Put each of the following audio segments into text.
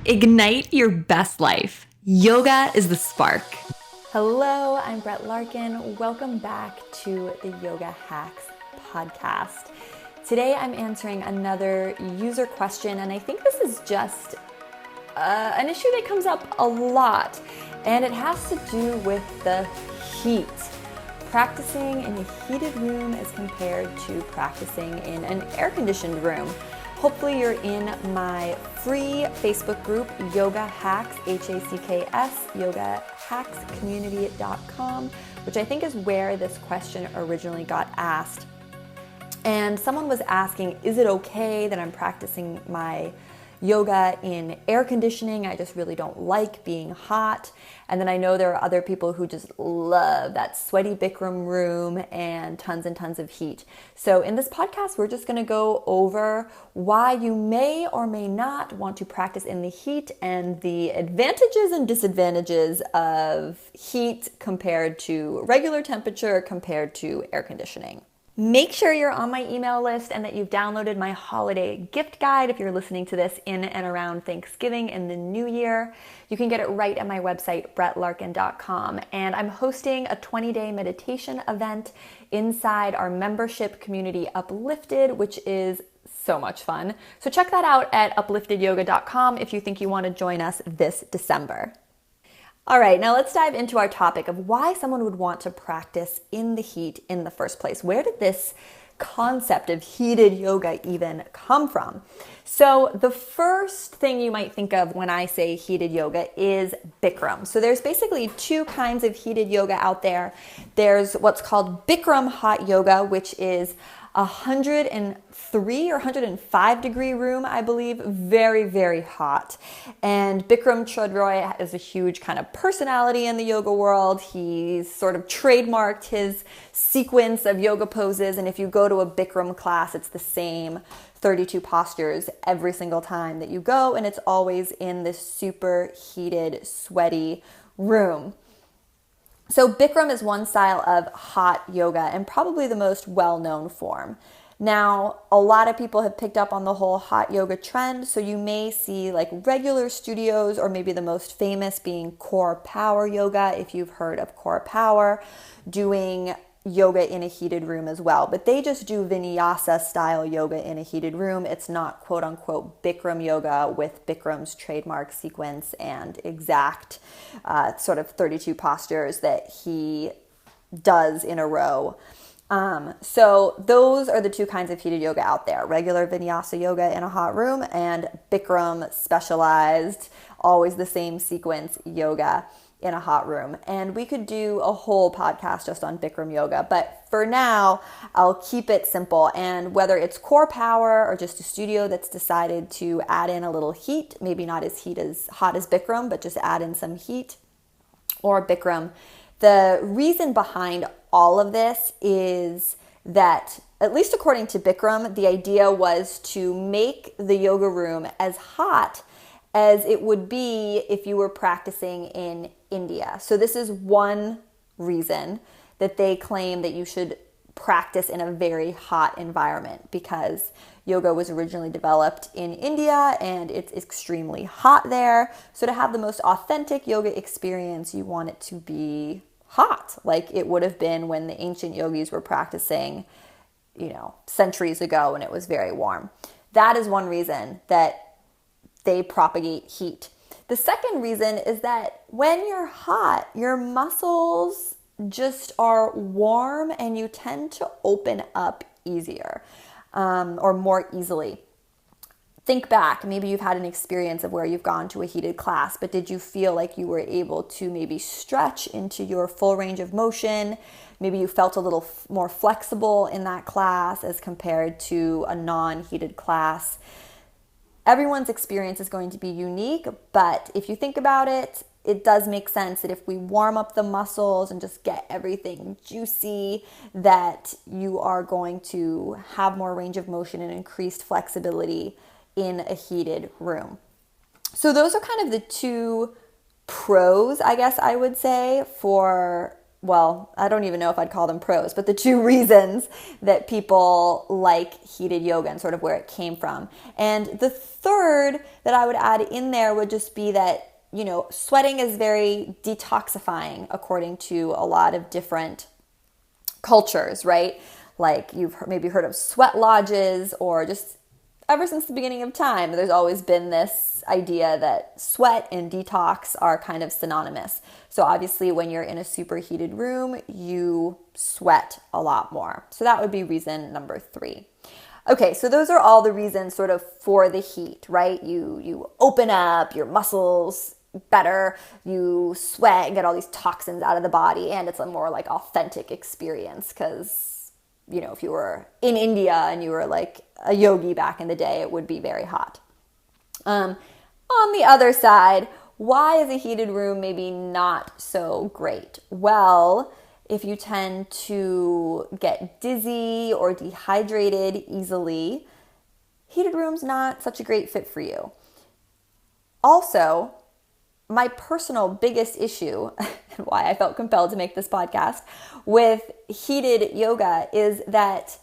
Ignite your best life. Yoga is the spark. Hello, I'm Larkin. Welcome back to the Yoga Hacks podcast. Today I'm answering another user question, and I think this is just an issue that comes up a lot, and it has to do with the heat. Practicing in a heated room as compared to practicing in an air-conditioned room. Hopefully you're in my free Facebook group, Yoga Hacks, H-A-C-K-S, yogahackscommunity.com, which I think is where this question originally got asked. And someone was asking, is it okay that I'm practicing my yoga in air conditioning? I just really don't like being hot. And then I know there are other people who just love that sweaty Bikram room and tons of heat. So in this podcast, we're just going to go over why you may or may not want to practice in the heat and the advantages and disadvantages of heat compared to regular temperature compared to air conditioning. Make sure you're on my email list and that you've downloaded my holiday gift guide if you're listening to this in and around Thanksgiving and the New Year. You can get it right at my website, brettlarkin.com. And I'm hosting a 20-day meditation event inside our membership community, Uplifted, which is so much fun. So check that out at upliftedyoga.com if you think you want to join us this December. All right, now let's dive into our topic of why someone would want to practice in the heat in the first place. Where did this concept of heated yoga even come from? So the first thing you might think of when I say heated yoga is Bikram. So there's basically two kinds of heated yoga out there. There's what's called Bikram hot yoga, which is 103 or 105 degree room, I believe, very hot. And Bikram Choudhury is a huge kind of personality in the yoga world. He's sort of trademarked his sequence of yoga poses, and if you go to a Bikram class, it's the same 32 postures every single time that you go, and it's always in this super heated, sweaty room. So Bikram is one style of hot yoga and probably the most well-known form. Now, a lot of people have picked up on the whole hot yoga trend, so you may see like regular studios, or maybe the most famous being Core Power Yoga, if you've heard of Core Power, doing yoga in a heated room as well. But they just do vinyasa style yoga in a heated room. It's not quote unquote Bikram yoga with Bikram's trademark sequence and exact sort of 32 postures that he does in a row. So those are the two kinds of heated yoga out there: regular vinyasa yoga in a hot room and Bikram specialized, always the same sequence yoga in a hot room. And we could do a whole podcast just on Bikram yoga, but for now, I'll keep it simple. And whether it's Core Power or just a studio that's decided to add in a little heat, maybe not as hot as Bikram, but just add in some heat, or Bikram, the reason behind all of this is that, at least according to Bikram, the idea was to make the yoga room as hot as it would be if you were practicing in India. So this is one reason that they claim that you should practice in a very hot environment, because yoga was originally developed in India and it's extremely hot there. So to have the most authentic yoga experience, you want it to be hot, like it would have been when the ancient yogis were practicing, centuries ago when it was very warm. That is one reason that they propagate heat. The second reason is that when you're hot, your muscles just are warm and you tend to open up easier or more easily. Think back, maybe you've had an experience of where you've gone to a heated class, but did you feel like you were able to maybe stretch into your full range of motion? Maybe you felt a little more flexible in that class as compared to a non-heated class. Everyone's experience is going to be unique, but if you think about it, it does make sense that if we warm up the muscles and just get everything juicy, that you are going to have more range of motion and increased flexibility in a heated room. So those are kind of the two pros, I guess I would say, for well, I don't even know if I'd call them pros, but the two reasons that people like heated yoga and sort of where it came from. And the third that I would add in there would just be that, you know, sweating is very detoxifying according to a lot of different cultures, right? Like you've maybe heard of sweat lodges, or just ever since the beginning of time, there's always been this idea that sweat and detox are kind of synonymous. So obviously when you're in a superheated room, you sweat a lot more. So that would be reason number 3. Okay, so those are all the reasons sort of for the heat, right? You open up your muscles better, you sweat and get all these toxins out of the body, and it's a more like authentic experience because, you know, if you were in India and you were like a yogi back in the day, it would be very hot. On the other side, why is a heated room maybe not so great? Well, if you tend to get dizzy or dehydrated easily, heated room's not such a great fit for you. Also, my personal biggest issue, and why I felt compelled to make this podcast, with heated yoga is that,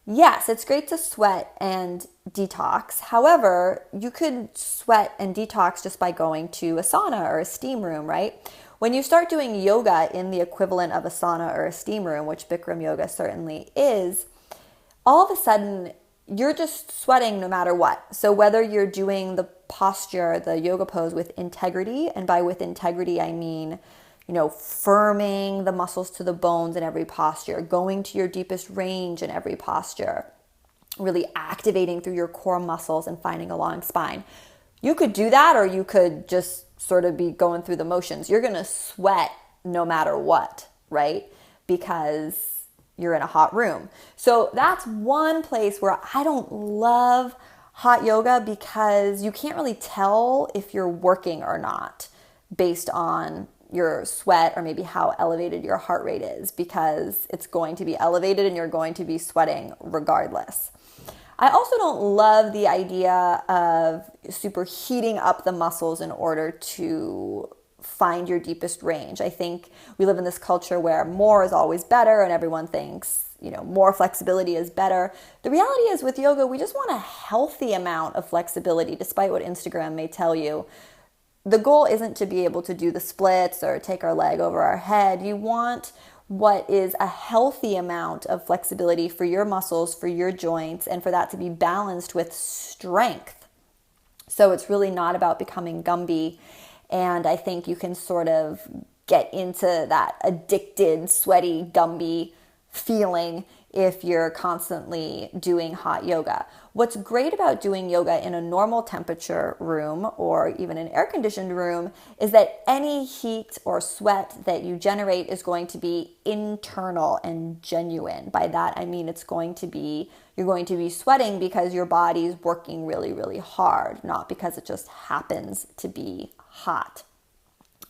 yes, it's great to sweat and detox. However, you could sweat and detox just by going to a sauna or a steam room, right? When you start doing yoga in the equivalent of a sauna or a steam room, which Bikram Yoga certainly is, all of a sudden you're just sweating no matter what. So whether you're doing the posture, the yoga pose with integrity, and by with integrity I mean, you know, firming the muscles to the bones in every posture, going to your deepest range in every posture, really activating through your core muscles and finding a long spine. You could do that, or you could just sort of be going through the motions. You're going to sweat no matter what, right? Because you're in a hot room. So that's one place where I don't love hot yoga, because you can't really tell if you're working or not based on your sweat or maybe how elevated your heart rate is, because it's going to be elevated and you're going to be sweating regardless. I also don't love the idea of super heating up the muscles in order to find your deepest range. I think we live in this culture where more is always better, and everyone thinks, you know, more flexibility is better. The reality is with yoga, we just want a healthy amount of flexibility, despite what Instagram may tell you. The goal isn't to be able to do the splits or take our leg over our head. You want what is a healthy amount of flexibility for your muscles, for your joints, and for that to be balanced with strength. So it's really not about becoming Gumby. And I think you can sort of get into that addicted, sweaty, Gumby feeling if you're constantly doing hot yoga. What's great about doing yoga in a normal temperature room or even an air-conditioned room is that any heat or sweat that you generate is going to be internal and genuine. By that, I mean you're going to be sweating because your body's working really, really hard, not because it just happens to be hot.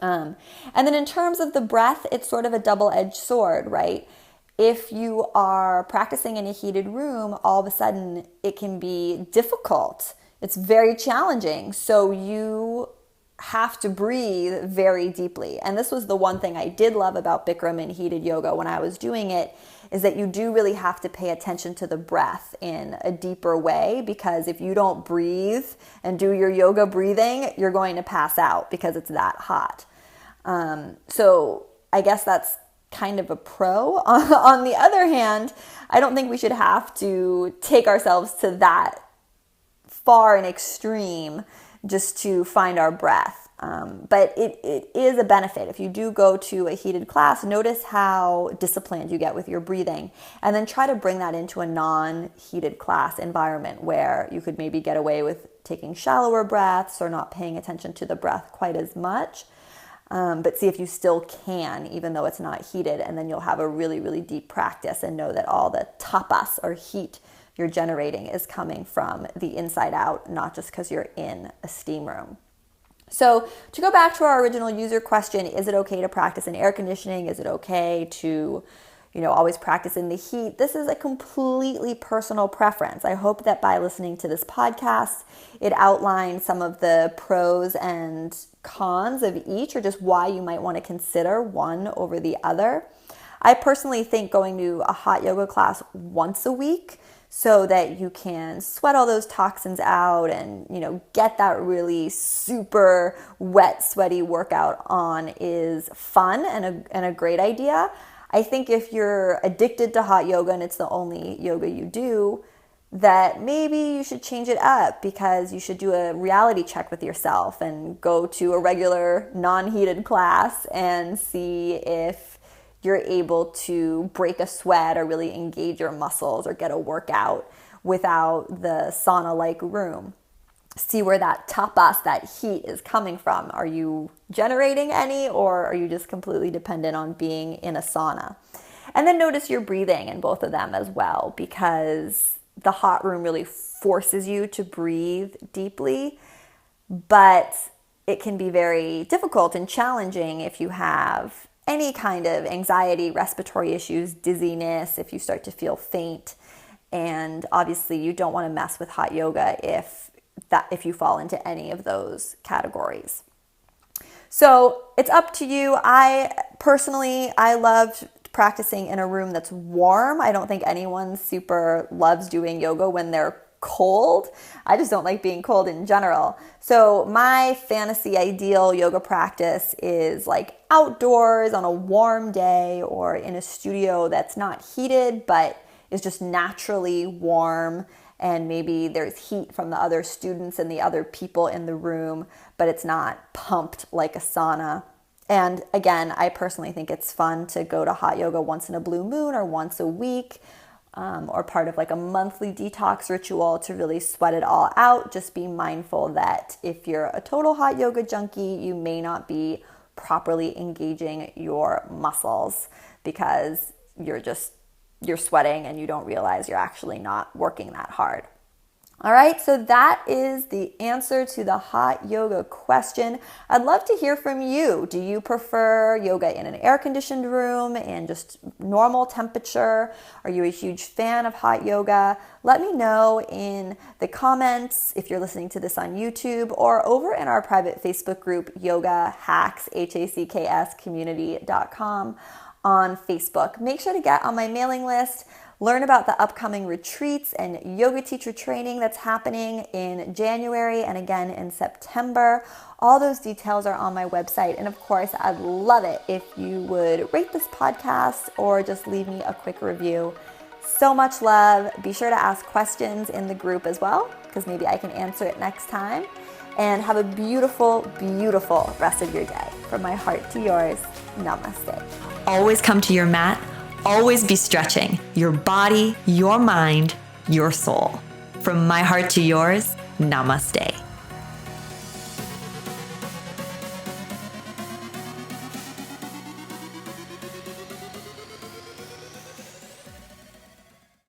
And then in terms of the breath, it's sort of a double-edged sword, right? If you are practicing in a heated room, all of a sudden it can be difficult. It's very challenging. So you have to breathe very deeply. And this was the one thing I did love about Bikram and heated yoga when I was doing it, is that you do really have to pay attention to the breath in a deeper way, because if you don't breathe and do your yoga breathing, you're going to pass out because it's that hot. So I guess that's kind of a pro. On the other hand, I don't think we should have to take ourselves to that far and extreme just to find our breath. But it is a benefit. If you do go to a heated class, notice how disciplined you get with your breathing, and then try to bring that into a non-heated class environment where you could maybe get away with taking shallower breaths or not paying attention to the breath quite as much. But see if you still can, even though it's not heated, and then you'll have a really, really deep practice and know that all the tapas or heat you're generating is coming from the inside out, not just because you're in a steam room. So to go back to our original user question, is it okay to practice in air conditioning? Is it okay to, always practice in the heat. This is a completely personal preference. I hope that by listening to this podcast, it outlines some of the pros and cons of each, or just why you might want to consider one over the other. I personally think going to a hot yoga class once a week so that you can sweat all those toxins out and, get that really super wet, sweaty workout on is fun and a great idea. I think if you're addicted to hot yoga and it's the only yoga you do, that maybe you should change it up, because you should do a reality check with yourself and go to a regular non-heated class and see if you're able to break a sweat or really engage your muscles or get a workout without the sauna-like room. See where that tapas, that heat, is coming from. Are you generating any, or are you just completely dependent on being in a sauna? And then notice your breathing in both of them as well, because the hot room really forces you to breathe deeply, but it can be very difficult and challenging if you have any kind of anxiety, respiratory issues, dizziness, if you start to feel faint. And obviously you don't want to mess with hot yoga if you fall into any of those categories. So it's up to you. I love practicing in a room that's warm. I don't think anyone super loves doing yoga when they're cold. I just don't like being cold in general. So my fantasy ideal yoga practice is like outdoors on a warm day, or in a studio that's not heated but is just naturally warm, and maybe there's heat from the other students and the other people in the room, but it's not pumped like a sauna. And again, I personally think it's fun to go to hot yoga once in a blue moon or once a week, or part of like a monthly detox ritual to really sweat it all out. Just be mindful that if you're a total hot yoga junkie, you may not be properly engaging your muscles, because you're sweating and you don't realize you're actually not working that hard. All right, so that is the answer to the hot yoga question. I'd love to hear from you. Do you prefer yoga in an air-conditioned room and just normal temperature? Are you a huge fan of hot yoga? Let me know in the comments if you're listening to this on YouTube, or over in our private Facebook group, Yoga Hacks, HACKS community.com on Facebook. Make sure to get on my mailing list. Learn about the upcoming retreats and yoga teacher training that's happening in January and again in September. All those details are on my website. And of course, I'd love it if you would rate this podcast or just leave me a quick review. So much love. Be sure to ask questions in the group as well, because maybe I can answer it next time. And have a beautiful, beautiful rest of your day. From my heart to yours, namaste. Always come to your mat. Always be stretching your body, your mind, your soul. From my heart to yours, namaste.